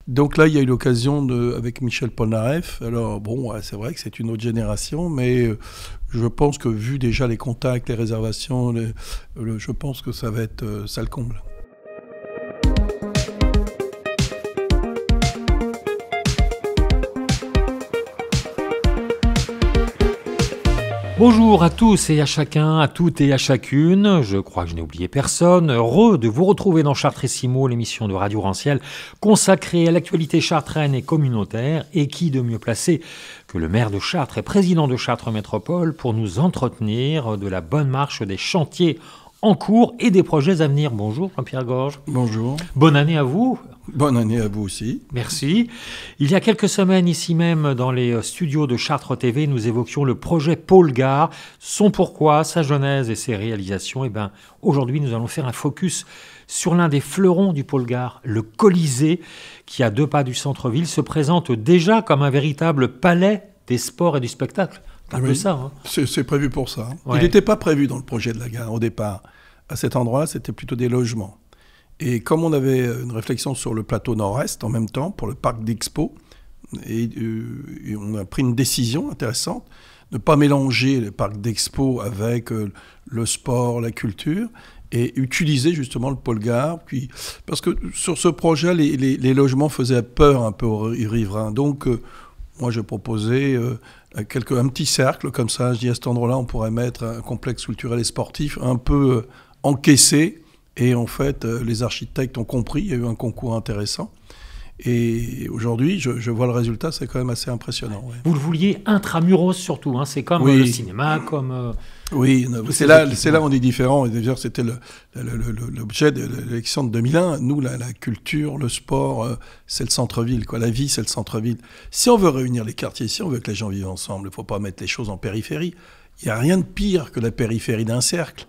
Donc là, il y a eu l'occasion avec Michel Polnareff. Alors bon, ouais, c'est vrai que c'est une autre génération, mais je pense que vu déjà les contacts, les réservations, je pense que ça va être ça le comble. Bonjour à tous et à chacun, à toutes et à chacune. Je crois que je n'ai oublié personne. Heureux de vous retrouver dans Chartressimo, l'émission de Radio Ranciel consacrée à l'actualité chartraine et communautaire. Et qui de mieux placé que le maire de Chartres et président de Chartres Métropole pour nous entretenir de la bonne marche des chantiers en cours et des projets à venir. Bonjour Jean-Pierre Gorge. Bonjour. Bonne année à vous. Bonne année à vous aussi. Merci. Il y a quelques semaines, ici même, dans les studios de Chartres TV, nous évoquions le projet Pôle Gare, son pourquoi, sa genèse et ses réalisations. Et bien, aujourd'hui, nous allons faire un focus sur l'un des fleurons du Pôle Gare, le Colisée, qui, à 2 pas du centre-ville, se présente déjà comme un véritable palais des sports et du spectacle. C'est un peu ça. Hein. C'est prévu pour ça. Ouais. Il n'était pas prévu dans le projet de la gare au départ. À cet endroit-là, c'était plutôt des logements. Et comme on avait une réflexion sur le plateau nord-est en même temps, pour le parc d'Expo, et on a pris une décision intéressante de ne pas mélanger le parc d'Expo avec le sport, la culture, et utiliser justement le pôle gare. Puis, parce que sur ce projet, les logements faisaient peur un peu aux riverains. Donc, moi, je proposais un petit cercle comme ça. Je dis à cet endroit-là, on pourrait mettre un complexe culturel et sportif un peu encaissé. Et en fait, les architectes ont compris, il y a eu un concours intéressant. Et aujourd'hui, je vois le résultat, c'est quand même assez impressionnant. Ouais. Vous le vouliez intramuros surtout, hein, c'est comme le cinéma, comme... Oui, c'est là on est différent. Et d'ailleurs, c'était l'objet de l'élection de 2001. Nous, la culture, le sport, c'est le centre-ville. Quoi. La vie, c'est le centre-ville. Si on veut réunir les quartiers, si on veut que les gens vivent ensemble, il ne faut pas mettre les choses en périphérie. Il n'y a rien de pire que la périphérie d'un cercle.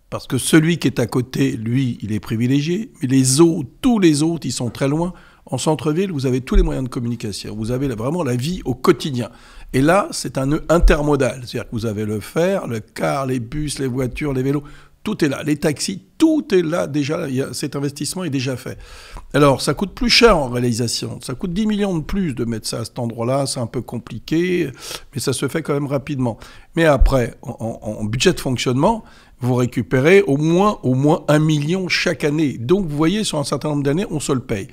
Parce que celui qui est à côté, lui, il est privilégié. Mais les autres, tous les autres, ils sont très loin. En centre-ville, vous avez tous les moyens de communication. Vous avez vraiment la vie au quotidien. Et là, c'est un nœud intermodal. C'est-à-dire que vous avez le fer, le car, les bus, les voitures, les vélos. Tout est là. Les taxis, tout est là déjà. Cet investissement est déjà fait. Alors, ça coûte plus cher en réalisation. Ça coûte 10 millions de plus de mettre ça à cet endroit-là. C'est un peu compliqué, mais ça se fait quand même rapidement. Mais après, en budget de fonctionnement, vous récupérez au moins 1 million chaque année. Donc, vous voyez, sur un certain nombre d'années, on se le paye.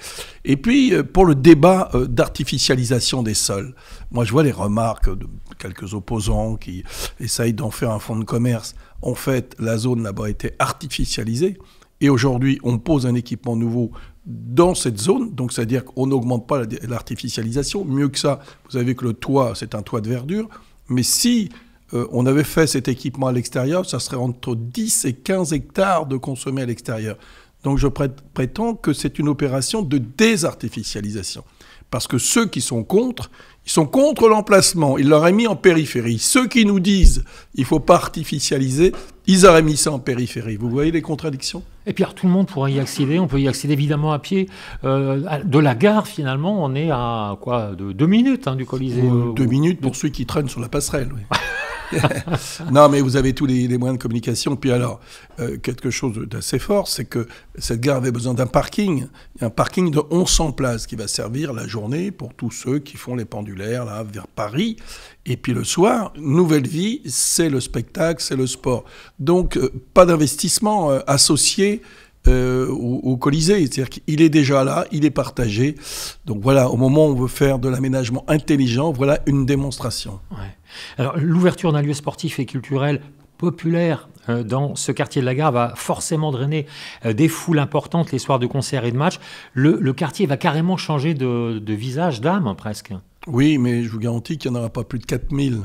Et puis, pour le débat d'artificialisation des sols, moi, je vois les remarques de quelques opposants qui essayent d'en faire un fonds de commerce. En fait, la zone là-bas a été artificialisée. Et aujourd'hui, on pose un équipement nouveau dans cette zone. Donc, c'est-à-dire qu'on n'augmente pas l'artificialisation. Mieux que ça, vous avez vu que le toit, c'est un toit de verdure. Mais si on avait fait cet équipement à l'extérieur, ça serait entre 10 et 15 hectares de consommés à l'extérieur. Donc je prétends que c'est une opération de désartificialisation. Parce que ceux qui sont contre, ils sont contre l'emplacement. Ils l'auraient mis en périphérie. Ceux qui nous disent il ne faut pas artificialiser, ils auraient mis ça en périphérie. Vous voyez les contradictions ? Et puis alors, tout le monde pourra y accéder. On peut y accéder évidemment à pied. De la gare, finalement, on est à quoi, de 2 minutes du Colisée. 2 minutes pour ceux qui traînent sur la passerelle, oui. Non, mais vous avez tous les moyens de communication. Puis alors, quelque chose d'assez fort, c'est que cette gare avait besoin d'un parking. Il y a un parking de 1100 places qui va servir la journée pour tous ceux qui font les pendulaires là, vers Paris. Et puis le soir, nouvelle vie, c'est le spectacle, c'est le sport. Donc, pas d'investissement associé au Colisée. C'est-à-dire qu'il est déjà là, il est partagé. Donc voilà, au moment où on veut faire de l'aménagement intelligent, voilà une démonstration. Ouais. Alors, l'ouverture d'un lieu sportif et culturel populaire dans ce quartier de la gare va forcément drainer des foules importantes les soirs de concerts et de matchs. Le quartier va carrément changer de visage, d'âme presque. Oui, mais je vous garantis qu'il n'y en aura pas plus de 4000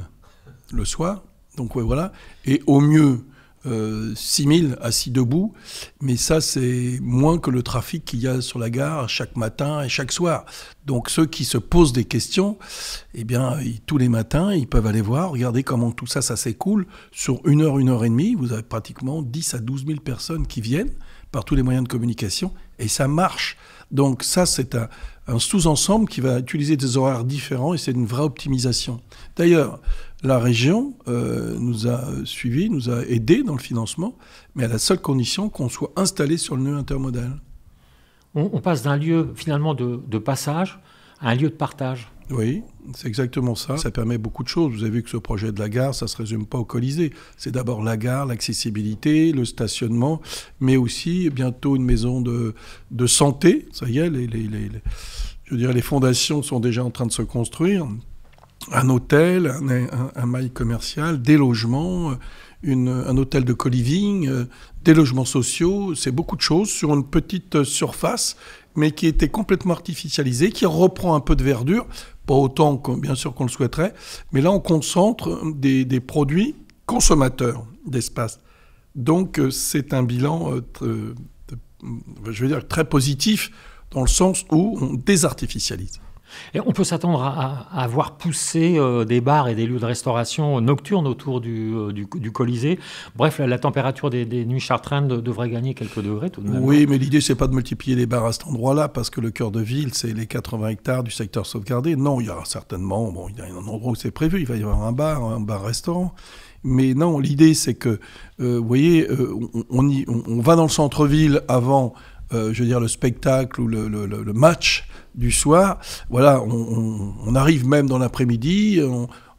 le soir. Donc ouais, voilà. Et au mieux, 6000 assis debout, mais ça c'est moins que le trafic qu'il y a sur la gare chaque matin et chaque soir. Donc ceux qui se posent des questions, eh bien tous les matins ils peuvent aller voir, regarder comment tout ça s'écoule. Sur 1 heure et demie, vous avez pratiquement 10 à 12 000 personnes qui viennent par tous les moyens de communication et ça marche. Donc ça c'est un sous-ensemble qui va utiliser des horaires différents et c'est une vraie optimisation. D'ailleurs, la région nous a suivis, nous a aidés dans le financement, mais à la seule condition qu'on soit installé sur le nœud intermodal. On passe d'un lieu finalement de passage à un lieu de partage. Oui, c'est exactement ça. Ça permet beaucoup de choses. Vous avez vu que ce projet de la gare, ça ne se résume pas au Colisée. C'est d'abord la gare, l'accessibilité, le stationnement, mais aussi bientôt une maison de santé. Ça y est, je veux dire, les fondations sont déjà en train de se construire. Un hôtel, un mail commercial, des logements, un hôtel de co-living, des logements sociaux. C'est beaucoup de choses sur une petite surface, mais qui était complètement artificialisée, qui reprend un peu de verdure, pas autant bien sûr qu'on le souhaiterait, mais là on concentre des produits consommateurs d'espace. Donc c'est un bilan, je veux dire, très positif, dans le sens où on désartificialise. Et on peut s'attendre à voir pousser des bars et des lieux de restauration nocturnes autour du Colisée. Bref, la température des nuits chartraines devrait gagner quelques degrés tout de même. Oui, mais l'idée, c'est pas de multiplier les bars à cet endroit-là, parce que le cœur de ville, c'est les 80 hectares du secteur sauvegardé. Non, il y aura certainement, il y a un endroit où c'est prévu, il va y avoir un bar-restaurant. Mais non, l'idée, c'est que, vous voyez, on va dans le centre-ville avant... je veux dire, le spectacle ou le match du soir. Voilà, on arrive même dans l'après-midi,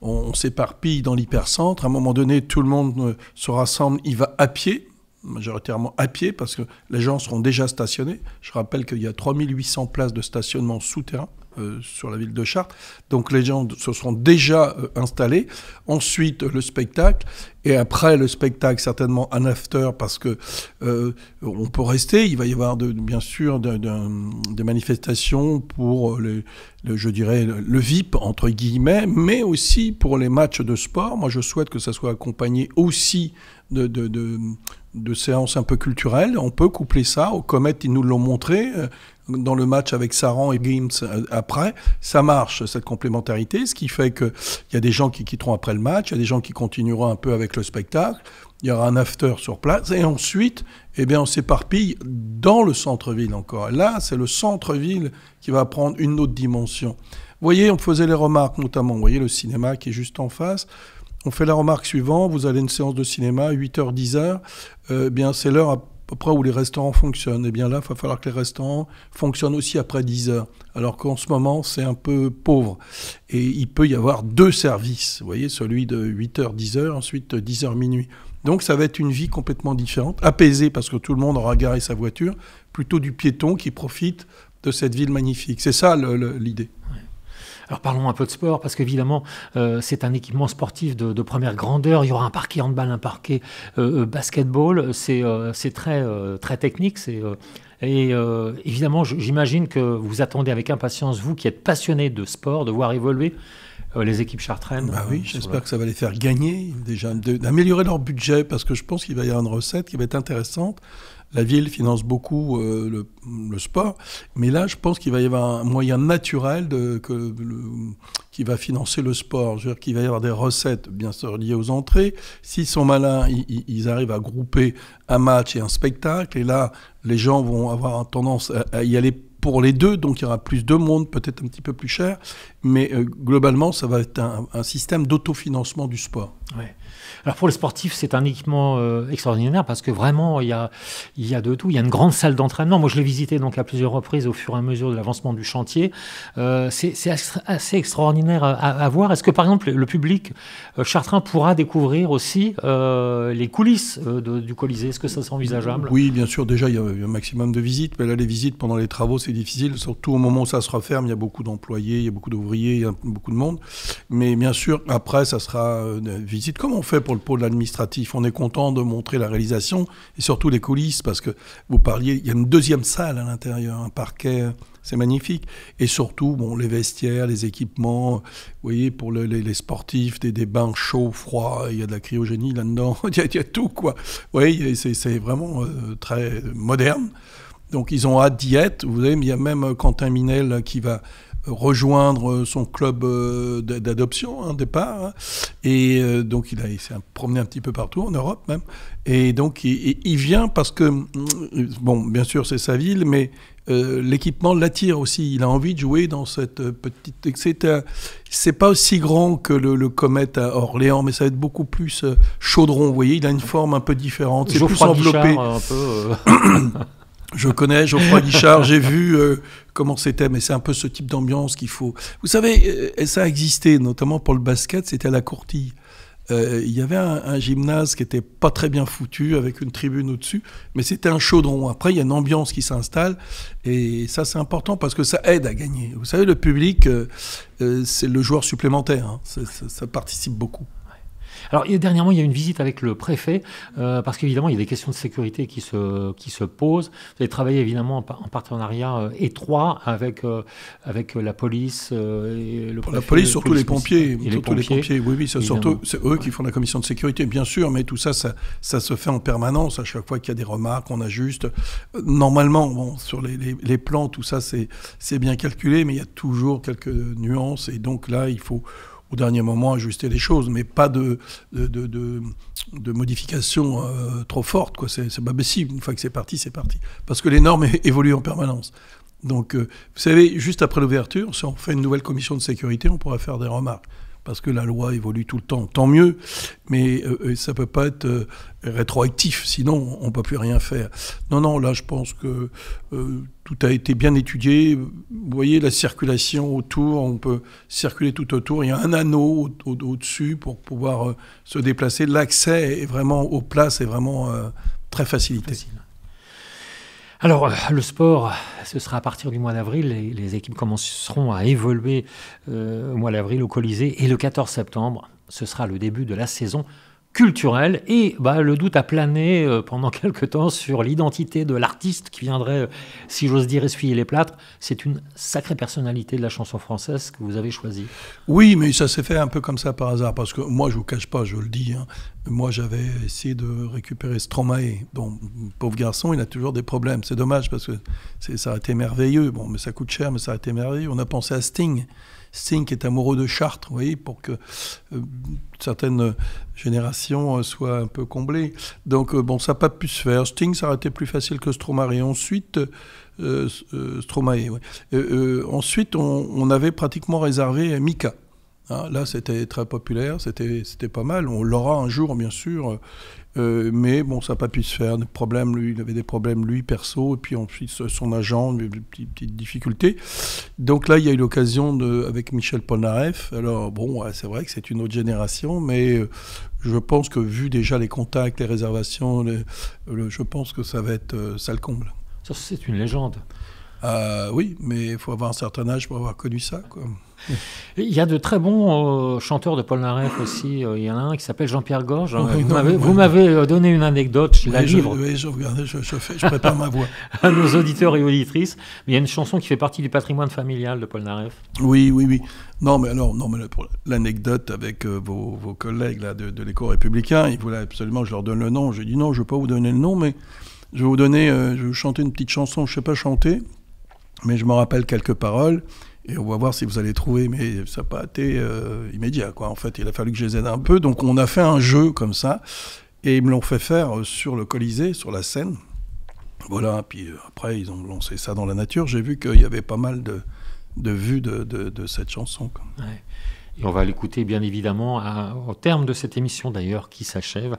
on s'éparpille dans l'hypercentre. À un moment donné, tout le monde se rassemble, il va à pied, majoritairement à pied, parce que les gens seront déjà stationnés. Je rappelle qu'il y a 3800 places de stationnement souterrain sur la ville de Chartres. Donc les gens se seront déjà installés. Ensuite, le spectacle. Et après le spectacle, certainement un after, parce que on peut rester. Il va y avoir bien sûr des manifestations pour je dirais le VIP, entre guillemets, mais aussi pour les matchs de sport. Moi, je souhaite que ça soit accompagné aussi de séances un peu culturelles. On peut coupler ça. Au Comet, ils nous l'ont montré. Dans le match avec Saran et Games après, ça marche, cette complémentarité, ce qui fait qu'il y a des gens qui quitteront après le match, il y a des gens qui continueront un peu avec le spectacle, il y aura un after sur place, et ensuite, eh bien, on s'éparpille dans le centre-ville encore. Et là, c'est le centre-ville qui va prendre une autre dimension. Vous voyez, on faisait les remarques, notamment, vous voyez le cinéma qui est juste en face. On fait la remarque suivante, vous allez à une séance de cinéma, 8h, 10h, eh bien, c'est l'heure à peu près où les restaurants fonctionnent. Eh bien là, il va falloir que les restaurants fonctionnent aussi après 10 heures. Alors qu'en ce moment, c'est un peu pauvre. Et il peut y avoir 2 services. Vous voyez, celui de 8h, 10h, ensuite 10h, minuit. Donc ça va être une vie complètement différente, apaisée parce que tout le monde aura garé sa voiture, plutôt du piéton qui profite de cette ville magnifique. C'est ça l'idée. Ouais. Alors parlons un peu de sport, parce qu'évidemment, c'est un équipement sportif de première grandeur. Il y aura un parquet handball, un parquet basketball. C'est très technique. Et évidemment, j'imagine que vous attendez avec impatience, vous qui êtes passionné de sport, de voir évoluer les équipes chartraines. Bah oui, j'espère que ça va les faire gagner, déjà, d'améliorer leur budget, parce que je pense qu'il va y avoir une recette qui va être intéressante. La ville finance beaucoup le sport, mais là, je pense qu'il va y avoir un moyen naturel qui va financer le sport. Je veux dire qu'il va y avoir des recettes, bien sûr, liées aux entrées. S'ils sont malins, ils arrivent à grouper un match et un spectacle, et là, les gens vont avoir tendance à y aller pour les deux, donc il y aura plus de monde, peut-être un petit peu plus cher, mais globalement, ça va être un système d'autofinancement du sport. Ouais. Alors pour les sportifs, c'est un équipement extraordinaire parce que vraiment, il y a de tout. Il y a une grande salle d'entraînement. Moi, je l'ai visité donc à plusieurs reprises au fur et à mesure de l'avancement du chantier. C'est assez extraordinaire à voir. Est-ce que, par exemple, le public chartrain pourra découvrir aussi les coulisses du Colisée? Est-ce que ça c'est envisageable? Oui, bien sûr. Déjà, il y a un maximum de visites. Mais là, les visites pendant les travaux, c'est difficile. Surtout au moment où ça se referme, il y a beaucoup d'employés, il y a beaucoup d'ouvriers, il y a beaucoup de monde. Mais bien sûr, après, ça sera une visite comme on fait pour le pôle administratif. On est content de montrer la réalisation et surtout les coulisses, parce que vous parliez, il y a une deuxième salle à l'intérieur, un parquet, c'est magnifique. Et surtout, les vestiaires, les équipements, vous voyez, pour les sportifs, des bains chauds, froids, il y a de la cryogénie là-dedans, il y a tout, quoi. Oui, c'est vraiment très moderne. Donc ils ont hâte d'y être. Vous savez, il y a même Quentin Minel qui va rejoindre son club d'adoption, au départ. Et donc, il s'est promené un petit peu partout, en Europe même. Et donc, il vient parce que, bon, bien sûr, c'est sa ville, mais l'équipement l'attire aussi. Il a envie de jouer dans cette petite... C'est pas aussi grand que le Comet à Orléans, mais ça va être beaucoup plus chaudron. Vous voyez, il a une forme un peu différente. C'est plus enveloppé. Je connais Geoffroy Guichard, j'ai vu comment c'était, mais c'est un peu ce type d'ambiance qu'il faut. Vous savez, ça a existé, notamment pour le basket, c'était à la Courtille. Il y avait un gymnase qui était pas très bien foutu, avec une tribune au-dessus, mais c'était un chaudron. Après, il y a une ambiance qui s'installe, et ça, c'est important parce que ça aide à gagner. Vous savez, le public, c'est le joueur supplémentaire. Hein. Ça participe beaucoup. Alors, dernièrement, il y a une visite avec le préfet, parce qu'évidemment, il y a des questions de sécurité qui se posent. Vous avez travaillé évidemment en partenariat étroit avec la police et le préfet. La police, surtout les pompiers. Les pompiers. Oui, surtout, c'est eux qui font la commission de sécurité, bien sûr, mais tout ça se fait en permanence. À chaque fois qu'il y a des remarques, on ajuste. Normalement, bon, sur les plans, tout ça, c'est bien calculé, mais il y a toujours quelques nuances. Et donc là, il faut au dernier moment ajuster les choses, mais pas de modifications trop fortes, quoi. C'est pas possible. Une fois que c'est parti, parce que les normes évoluent en permanence. Donc, vous savez, juste après l'ouverture, si on fait une nouvelle commission de sécurité, on pourra faire des remarques. Parce que la loi évolue tout le temps, tant mieux, mais ça ne peut pas être rétroactif, sinon on ne peut plus rien faire. Non, là je pense que tout a été bien étudié. Vous voyez la circulation autour, on peut circuler tout autour, il y a un anneau au-dessus pour pouvoir se déplacer. L'accès est vraiment aux places est vraiment très facilité. Alors, le sport, ce sera à partir du mois d'avril. Les équipes commenceront à évoluer au mois d'avril au Colisée. Et le 14 septembre, ce sera le début de la saison culturelle. Et le doute a plané pendant quelque temps sur l'identité de l'artiste qui viendrait, si j'ose dire, essuyer les plâtres. C'est une sacrée personnalité de la chanson française que vous avez choisie. Oui, mais ça s'est fait un peu comme ça par hasard. Parce que moi, je ne vous cache pas, je le dis, hein, moi, j'avais essayé de récupérer Stromae. Bon, pauvre garçon, il a toujours des problèmes. C'est dommage parce que ça a été merveilleux. Bon, mais ça coûte cher, mais ça a été merveilleux. On a pensé à Sting. Sting qui est amoureux de Chartres, vous voyez, pour que certaines générations soient un peu comblées. Donc, ça n'a pas pu se faire. Sting, ça aurait été plus facile que Stromae. Et ensuite, Stromae, ouais. Ensuite, on avait pratiquement réservé Mika. Hein, là, c'était très populaire, c'était pas mal. On l'aura un jour, bien sûr, mais bon, ça n'a pas pu se faire. Il avait des problèmes, lui, perso, et puis ensuite, son agent, des petites difficultés. Donc là, il y a eu l'occasion avec Michel Polnareff. Alors, bon, ouais, c'est vrai que c'est une autre génération, mais je pense que, vu déjà les contacts, les réservations, je pense que ça va être ça le comble. Ça, c'est une légende. Oui, mais il faut avoir un certain âge pour avoir connu ça, quoi. Il y a de très bons chanteurs de Polnareff aussi. Il y en a un qui s'appelle Jean-Pierre Gorge. Vous m'avez donné une anecdote, je la livre. Oui, je prépare ma voix. À nos auditeurs et auditrices. Mais il y a une chanson qui fait partie du patrimoine familial de Polnareff. Oui. Non, mais pour l'anecdote avec vos collègues là, de l'Écho républicain, ils voulaient absolument que je leur donne le nom. J'ai dit non, je ne vais pas vous donner le nom, mais je vais vous chanter une petite chanson. Je ne sais pas chanter, mais je me rappelle quelques paroles. Et on va voir si vous allez trouver, mais ça n'a pas été immédiat, quoi. En fait, il a fallu que je les aide un peu. Donc, on a fait un jeu comme ça, et ils me l'ont fait faire sur le Colisée, sur la scène. Voilà, puis après, ils ont lancé ça dans la nature. J'ai vu qu'il y avait pas mal de vues de cette chanson, quoi. Ouais. Et on va l'écouter bien évidemment au terme de cette émission d'ailleurs qui s'achève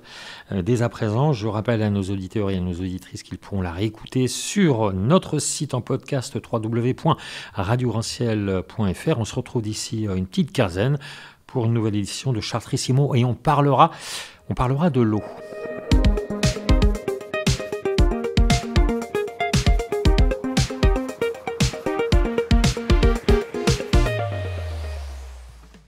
dès à présent. Je rappelle à nos auditeurs et à nos auditrices qu'ils pourront la réécouter sur notre site en podcast www.radiogranciel.fr. On se retrouve d'ici une petite quinzaine pour une nouvelle édition de Chartrissimo et on parlera de l'eau.